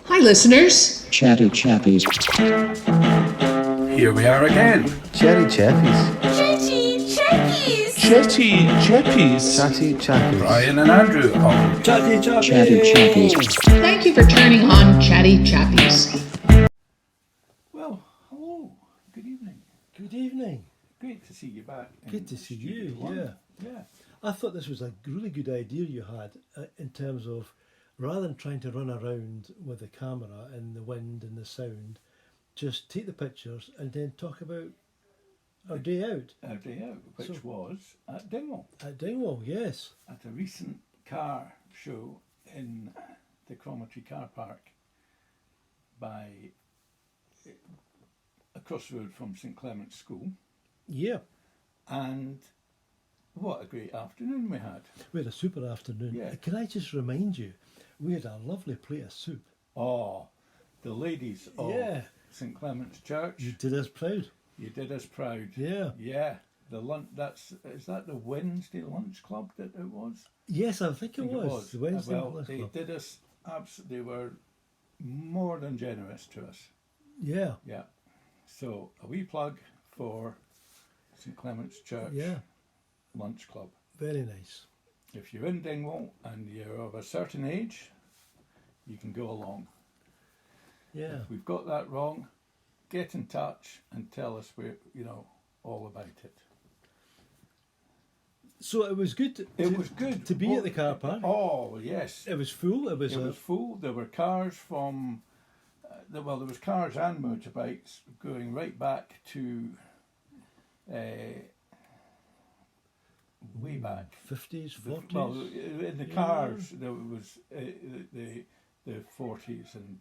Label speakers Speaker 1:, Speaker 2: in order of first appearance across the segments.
Speaker 1: Hi, listeners.
Speaker 2: Chatty Chappies.
Speaker 3: Here we are again.
Speaker 4: Chatty Chappies.
Speaker 5: Chatty Chappies.
Speaker 3: Chatty Chappies.
Speaker 4: Chatty Chappies.
Speaker 3: Brian and Andrew on
Speaker 2: Chatty Chappies.
Speaker 1: Thank you for turning on Chatty Chappies.
Speaker 3: Well, hello. Good evening.
Speaker 4: Good evening.
Speaker 3: Great to see you back. in
Speaker 4: Good to see you,
Speaker 3: Studio One. Yeah.
Speaker 4: I thought this was a really good idea you had in terms of rather than trying to run around with the camera and the wind and the sound, just take the pictures and then talk about our day out.
Speaker 3: Our day out, which
Speaker 4: So-
Speaker 3: was at Dingwall,
Speaker 4: At Dingwall, yes.
Speaker 3: at a recent car show in the Cromarty Car Park by across the road from St Clement's School.
Speaker 4: Yeah.
Speaker 3: And what a great afternoon we had.
Speaker 4: We had a super afternoon.
Speaker 3: Yeah.
Speaker 4: Can I just remind you, we had a lovely plate of soup.
Speaker 3: Oh, the ladies of
Speaker 4: Yeah.
Speaker 3: St Clement's Church.
Speaker 4: You did us proud.
Speaker 3: You did us proud.
Speaker 4: Yeah.
Speaker 3: Yeah. The lunch. Is that the Wednesday lunch club that it was?
Speaker 4: Yes, I think
Speaker 3: I
Speaker 4: it
Speaker 3: think
Speaker 4: was. The Wednesday
Speaker 3: well,
Speaker 4: Lunch
Speaker 3: they
Speaker 4: Club.
Speaker 3: did us. They were more than generous to us.
Speaker 4: Yeah.
Speaker 3: Yeah. So a wee plug for St Clement's Church
Speaker 4: Yeah.
Speaker 3: Lunch Club.
Speaker 4: Very nice.
Speaker 3: If you're in Dingwall and you're of a certain age, you can go along.
Speaker 4: Yeah.
Speaker 3: If we've got that wrong, get in touch and tell us all about it.
Speaker 4: So it was good.
Speaker 3: It was good
Speaker 4: to be at the car park.
Speaker 3: Oh yes,
Speaker 4: It was full. It was.
Speaker 3: it was full. There were cars from, there was cars and motorbikes going right back to, way back.
Speaker 4: 50s, 40s.
Speaker 3: Well, in the
Speaker 4: Yeah.
Speaker 3: cars there was the 40s and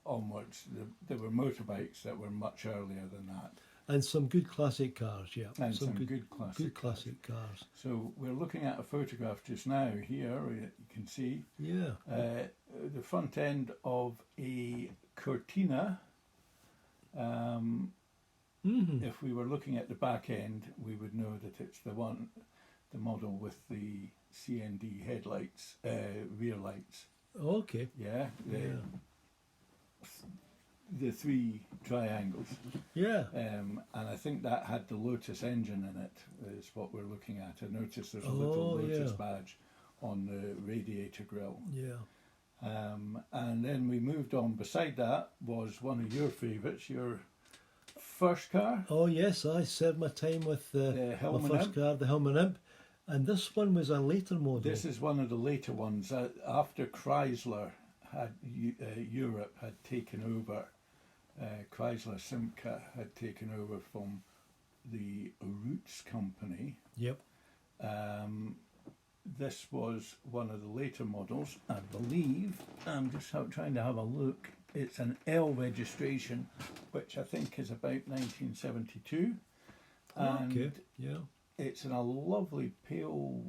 Speaker 3: onwards. There were motorbikes that were much earlier than that,
Speaker 4: And some good classic cars, yeah.
Speaker 3: and some good classic
Speaker 4: cars.
Speaker 3: So we're looking at a photograph just now here. You can see
Speaker 4: Yeah.
Speaker 3: the front end of a Cortina.
Speaker 4: Mm-hmm.
Speaker 3: If we were looking at the back end, we would know that it's the model with the CND headlights, rear lights.
Speaker 4: Okay.
Speaker 3: Yeah,
Speaker 4: Yeah.
Speaker 3: the three triangles.
Speaker 4: Yeah.
Speaker 3: And I think that had the Lotus engine in it, is what we're looking at. I noticed there's a little Lotus
Speaker 4: yeah.
Speaker 3: badge on the radiator grille.
Speaker 4: Yeah.
Speaker 3: And then we moved on. Beside that was one of your favourites, your first car.
Speaker 4: Oh yes, I served my time with
Speaker 3: The
Speaker 4: my
Speaker 3: Hellman
Speaker 4: first
Speaker 3: Imp.
Speaker 4: car, the Hellman Imp, and this one was a later model.
Speaker 3: This is one of the later ones. After Chrysler had Europe had taken over, Chrysler Simca had taken over from the Roots company.
Speaker 4: Yep.
Speaker 3: This was one of the later models, I believe. I'm just trying to have a look. It's an L registration, which I think is about 1972. And
Speaker 4: Okay. Yeah.
Speaker 3: it's in a lovely pale,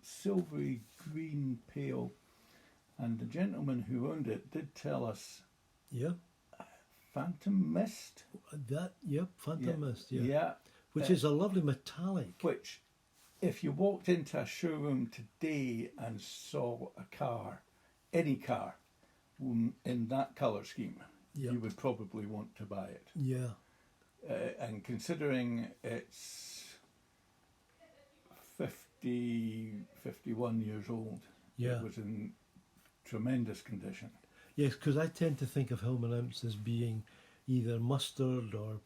Speaker 3: silvery green pale. And the gentleman who owned it did tell us
Speaker 4: Yeah.
Speaker 3: Phantom Mist.
Speaker 4: That. Yep. Phantom Mist. Yeah.
Speaker 3: Yeah.
Speaker 4: Which is a lovely metallic.
Speaker 3: Which, if you walked into a showroom today and saw a car, any car, in that colour scheme,
Speaker 4: Yep.
Speaker 3: you would probably want to buy it.
Speaker 4: Yeah.
Speaker 3: And considering it's 51 years old,
Speaker 4: Yeah.
Speaker 3: it was in tremendous condition.
Speaker 4: Yes, because I tend to think of Hellman Imps as being either mustard or,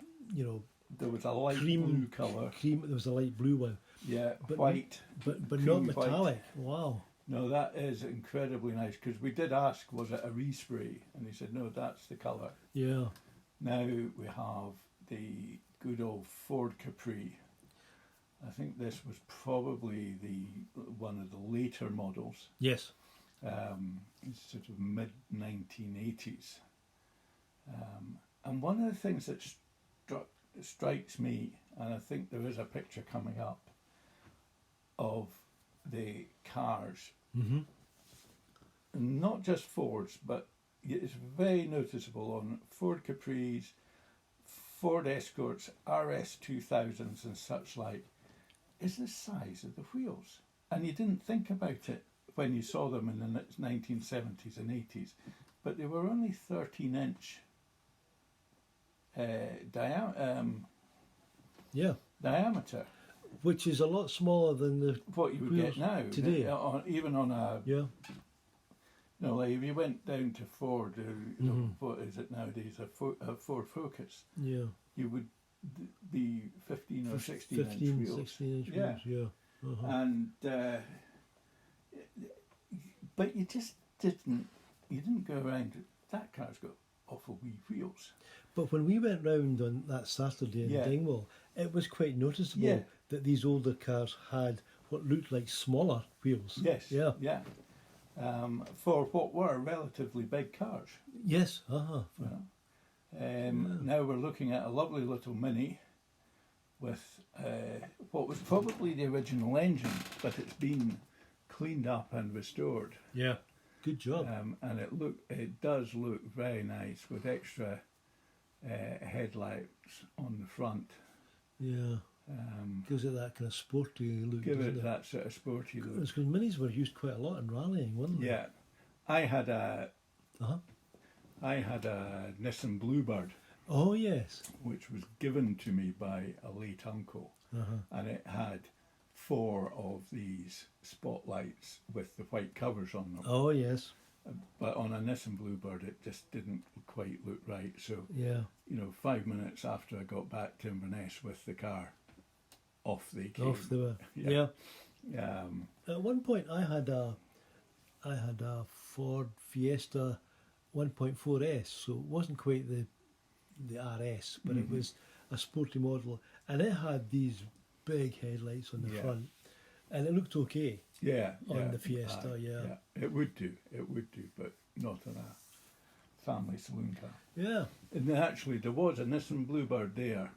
Speaker 3: There was a light
Speaker 4: cream
Speaker 3: blue colour,
Speaker 4: Cream. There was a light blue one,
Speaker 3: yeah,
Speaker 4: but
Speaker 3: white.
Speaker 4: but not
Speaker 3: creamy white.
Speaker 4: metallic. Wow.
Speaker 3: No, that is incredibly nice, because we did ask, was it a respray? And he said, no, that's the colour.
Speaker 4: Yeah.
Speaker 3: Now we have the good old Ford Capri. I think this was probably one of the later models,
Speaker 4: Yes.
Speaker 3: sort of mid-1980s. And one of the things that strikes me, and I think there is a picture coming up, of the cars,
Speaker 4: Mm-hmm.
Speaker 3: not just Fords, but it's very noticeable on Ford Capris, Ford Escorts, RS 2000s and such like, is the size of the wheels. And you didn't think about it when you saw them in the 1970s and 80s, but they were only 13-inch
Speaker 4: Yeah,
Speaker 3: diameter.
Speaker 4: which is a lot smaller than the
Speaker 3: What you would
Speaker 4: wheels
Speaker 3: get now
Speaker 4: today.
Speaker 3: even on a
Speaker 4: Yeah,
Speaker 3: like if you went down to Ford, what is it nowadays, a Ford Focus,
Speaker 4: yeah.
Speaker 3: you would be 15 or 16
Speaker 4: 15,
Speaker 3: inch wheels.
Speaker 4: 16 inch
Speaker 3: Yeah.
Speaker 4: wheels, yeah. Uh-huh.
Speaker 3: And but you just didn't go around. That car's got awful wee wheels.
Speaker 4: But when we went round on that Saturday in
Speaker 3: Yeah.
Speaker 4: Dingwall, it was quite noticeable
Speaker 3: Yeah.
Speaker 4: that these older cars had what looked like smaller wheels.
Speaker 3: Yes.
Speaker 4: Yeah.
Speaker 3: Yeah. For what were relatively big cars.
Speaker 4: Yes. Uh-huh.
Speaker 3: You know. Now we're looking at a lovely little Mini with what was probably the original engine, but it's been cleaned up and restored.
Speaker 4: Yeah. Good job.
Speaker 3: And it does look very nice with extra headlights on the front.
Speaker 4: Yeah. Gives it that kind of sporty look.
Speaker 3: Give
Speaker 4: doesn't
Speaker 3: it that sort of sporty look.
Speaker 4: Because minis were used quite a lot in rallying, weren't they?
Speaker 3: Yeah, I had a
Speaker 4: Uh-huh.
Speaker 3: Nissan Bluebird,
Speaker 4: Oh, yes.
Speaker 3: which was given to me by a late uncle,
Speaker 4: Uh-huh.
Speaker 3: and it had 4 of these spotlights with the white covers on them.
Speaker 4: Oh, yes.
Speaker 3: But on a Nissan Bluebird, it just didn't quite look right. So,
Speaker 4: Yeah.
Speaker 3: 5 minutes after I got back to Inverness with the car, off they came.
Speaker 4: Off they were.
Speaker 3: Yeah.
Speaker 4: Yeah. At one point, I had a Ford Fiesta 1.4S, so it wasn't quite the RS, but it was a sporty model, and it had these big headlights on the
Speaker 3: Yeah.
Speaker 4: front, and it looked okay.
Speaker 3: Yeah,
Speaker 4: On
Speaker 3: yeah,
Speaker 4: the Fiesta, yeah.
Speaker 3: It would do, but not on a family saloon car.
Speaker 4: Yeah.
Speaker 3: And actually, there was a Nissan Bluebird there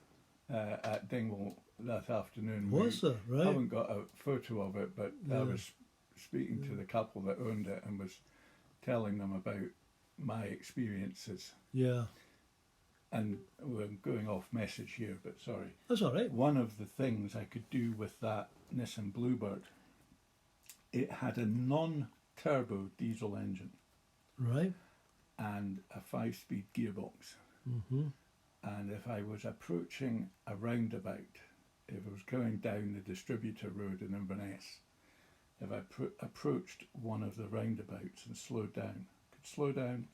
Speaker 3: at Dingwall that afternoon.
Speaker 4: Was there?
Speaker 3: I
Speaker 4: Right.
Speaker 3: haven't got a photo of it, but I
Speaker 4: Yeah.
Speaker 3: was speaking to the couple that owned it and was telling them about my experiences.
Speaker 4: Yeah.
Speaker 3: And we're going off message here, but sorry.
Speaker 4: That's all right.
Speaker 3: One of the things I could do with that Nissan Bluebird, it had a non-turbo diesel engine
Speaker 4: Right.
Speaker 3: and a 5-speed gearbox.
Speaker 4: Mm-hmm.
Speaker 3: And if I was approaching a roundabout, if I was going down the distributor road in Inverness, if I approached one of the roundabouts and slowed down, could slow down,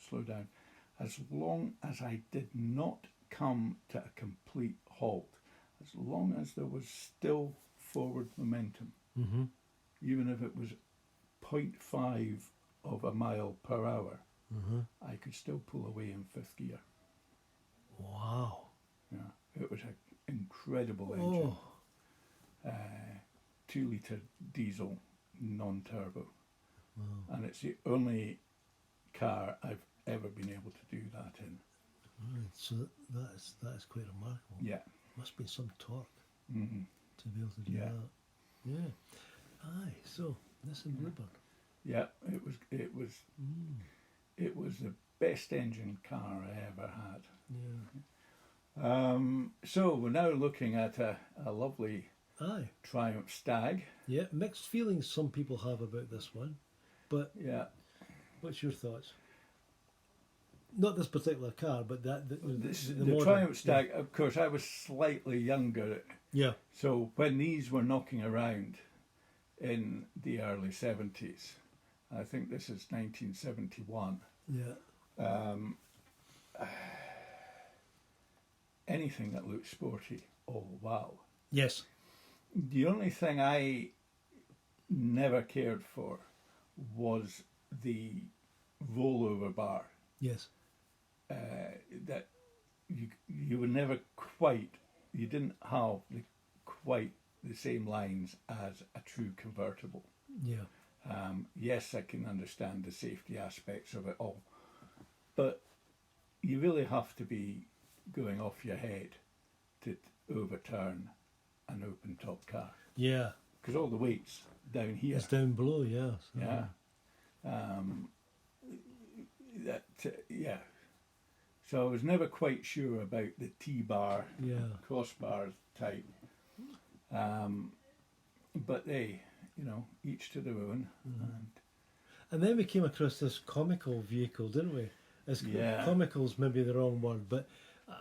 Speaker 3: as long as I did not come to a complete halt, as long as there was still forward momentum,
Speaker 4: Mm-hmm.
Speaker 3: even if it was 0.5 of a mile per hour,
Speaker 4: Mm-hmm.
Speaker 3: I could still pull away in 5th gear.
Speaker 4: Wow.
Speaker 3: Yeah, it was an incredible engine.
Speaker 4: Oh.
Speaker 3: 2-litre diesel, non-turbo.
Speaker 4: Wow.
Speaker 3: And it's the only car I've ever been able to do that in.
Speaker 4: Right. So that's quite remarkable.
Speaker 3: Yeah.
Speaker 4: Must be some torque
Speaker 3: Hmm.
Speaker 4: to be able to do
Speaker 3: Yeah.
Speaker 4: that. Yeah. Aye. So Nissan Bluebird.
Speaker 3: Yeah, it was the best engine car I ever had.
Speaker 4: Yeah.
Speaker 3: So we're now looking at a lovely
Speaker 4: Aye.
Speaker 3: Triumph Stag.
Speaker 4: Yeah. Mixed feelings some people have about this one, but
Speaker 3: Yeah.
Speaker 4: what's your thoughts? Not this particular car, but the model.
Speaker 3: Triumph Stag, of course, I was slightly younger.
Speaker 4: Yeah.
Speaker 3: So when these were knocking around in the early 70s, I think this is 1971,
Speaker 4: Yeah.
Speaker 3: anything that looked sporty, oh wow.
Speaker 4: Yes.
Speaker 3: The only thing I never cared for was the rollover bar.
Speaker 4: Yes.
Speaker 3: That you were never quite, you didn't have quite the same lines as a true convertible.
Speaker 4: Yeah.
Speaker 3: Yes, I can understand the safety aspects of it all, but you really have to be going off your head to overturn an open top car,
Speaker 4: Yeah.
Speaker 3: because all the weight's down here.
Speaker 4: It's down below. Yeah. So-
Speaker 3: Yeah. Yeah. So I was never quite sure about the T-bar,
Speaker 4: Yeah.
Speaker 3: crossbar type. But they, each to their own. And
Speaker 4: And then we came across this comical vehicle, didn't we? As
Speaker 3: Yeah.
Speaker 4: comical's maybe the wrong word, but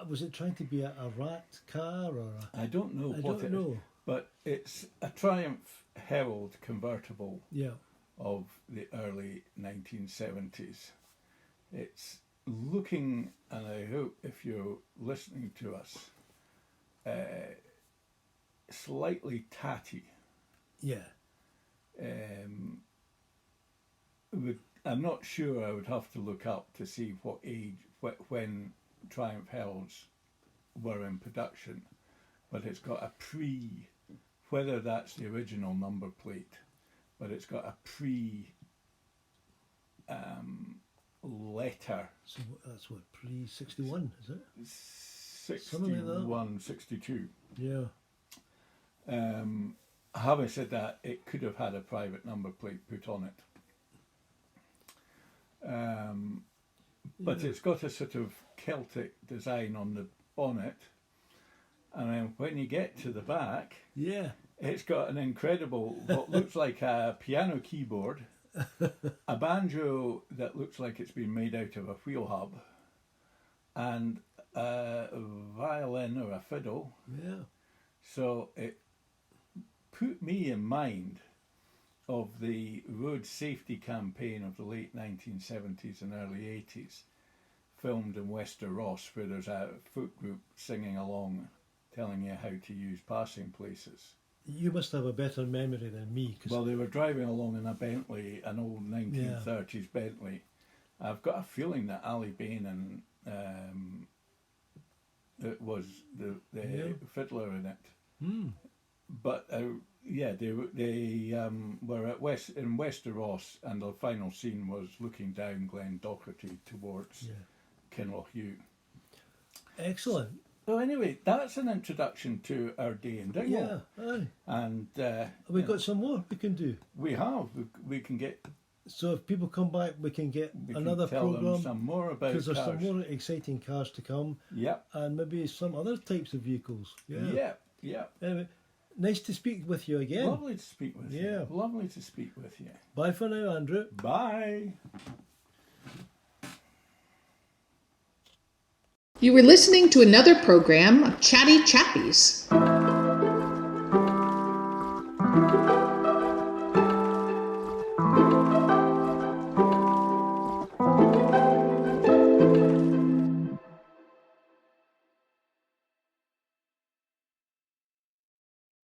Speaker 4: was it trying to be a rat car or
Speaker 3: I don't know
Speaker 4: I
Speaker 3: what
Speaker 4: don't
Speaker 3: it
Speaker 4: know.
Speaker 3: is, but it's a Triumph Herald convertible
Speaker 4: Yeah.
Speaker 3: of the early 1970s. It's looking, and I hope if you're listening to us, slightly tatty.
Speaker 4: Yeah.
Speaker 3: I'm not sure. I would have to look up to see what age, when Triumph Heralds were in production, but it's got a whether that's the original number plate, but it's got a letter
Speaker 4: So that's what, pre-61, is it?
Speaker 3: 61, 62.
Speaker 4: Yeah.
Speaker 3: Having said that, it could have had a private number plate put on it. But it's got a sort of Celtic design on the bonnet, and then when you get to the back,
Speaker 4: Yeah.
Speaker 3: it's got an incredible, what looks like a piano keyboard, a banjo that looks like it's been made out of a wheel hub, and a violin or a fiddle.
Speaker 4: Yeah.
Speaker 3: So it put me in mind of the road safety campaign of the late 1970s and early 80s, filmed in Wester Ross, where there's a folk group singing along, telling you how to use passing places.
Speaker 4: You must have a better memory than me. 'Cause
Speaker 3: Well, they were driving along in a Bentley, an old 1930s Bentley. I've got a feeling that Ali Bain and it was the fiddler in it. But yeah, they were at in Wester Ross, and the final scene was looking down Glen Docherty towards Kinlochhew.
Speaker 4: Excellent.
Speaker 3: So anyway, that's an introduction to our day in Dingwall.
Speaker 4: Yeah. Aye.
Speaker 3: And
Speaker 4: We've got some more we can do.
Speaker 3: we have. We can get.
Speaker 4: So if people come back, we can get
Speaker 3: We
Speaker 4: another
Speaker 3: can tell them
Speaker 4: programme.
Speaker 3: some more about
Speaker 4: Because there's
Speaker 3: cars.
Speaker 4: some more exciting cars to come,
Speaker 3: Yep.
Speaker 4: and maybe some other types of vehicles. Yeah.
Speaker 3: Yep.
Speaker 4: Anyway, nice to speak with you again.
Speaker 3: Lovely to speak with you.
Speaker 4: Yeah.
Speaker 3: Lovely to speak with you.
Speaker 4: Bye for now, Andrew.
Speaker 3: Bye.
Speaker 1: You were listening to another program of Chatty Chappies.